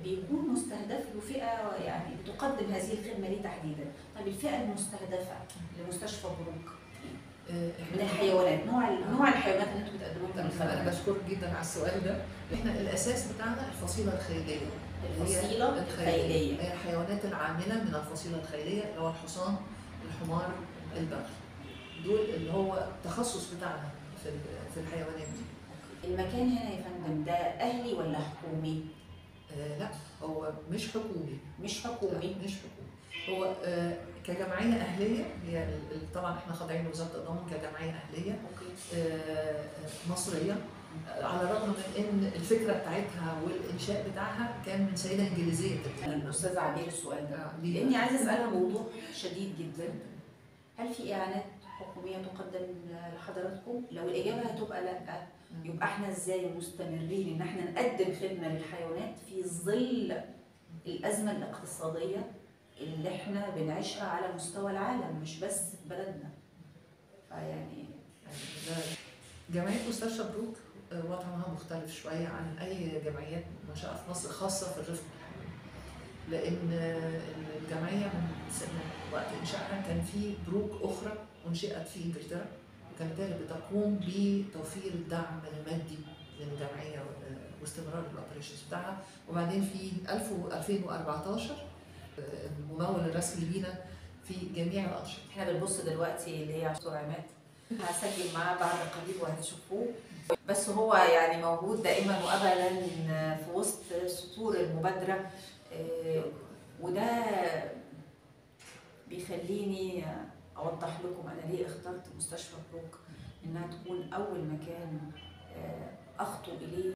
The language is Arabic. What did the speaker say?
بيكون مستهدف له فئه يعني بتقدم هذه الخدمه ليه تحديدا. طيب الفئه المستهدفه لمستشفى بروك من الحيوانات، نوع الحيوانات اللي انتم بتقدموها؟ انا بشكرك جدا على السؤال ده. احنا الاساس بتاعنا الفصيله الخيليه. الفصيله الخيليه هي الحيوانات العامله من الفصيله الخيليه، اللي هو الحصان، الحمار، البغل. دول اللي هو التخصص بتاعنا في الحيوانات دي. المكان هنا يا فندم ده اهلي ولا حكومي؟ لا، هو مش حكومي. مش حكومي؟ مش حكومي. هو كجمعيه اهليه، هي طبعا احنا خاضعين لوزاره التضامن كجمعيه اهليه مصريه، على الرغم من ان الفكره بتاعتها والانشاء بتاعها كان من سيده انجليزيه. الاستاذه عبير السؤال ده لاني عايزه اسالها موضوع شديد جدا. هل في اعانات حكوميه تقدم لحضراتكم؟ لو الاجابه هتبقى لا، يبقى احنا ازاي مستمرين ان احنا نقدم خدمه للحيوانات في ظل الازمه الاقتصاديه اللي احنا بنعيشها على مستوى العالم مش بس في بلدنا؟ فيعني جمعيه مستشفى بروك وضعها مختلف شويه عن اي جمعيات منشأة في مصر خاصه في الرفق الحيواني، لان الجمعيه من وقت انشائها كان في بروك اخرى انشئت في انجلترا، وكانت هي بتقوم بتوفير الدعم المادي للجمعيه واستمرار الاوبريشنز بتاعها. وبعدين في 2014 الممول الرسمي لينا في جميع الانشطه. احنا بنبص دلوقتي اللي هي دكتور عماد، هسجل معاه بعد قليل وهتشوفوه، بس هو يعني موجود دائما وابدا في وسط سطور المبادره، وده بيخليني اوضح لكم انا ليه اخترت مستشفى بروك انها تكون اول مكان اخطو اليه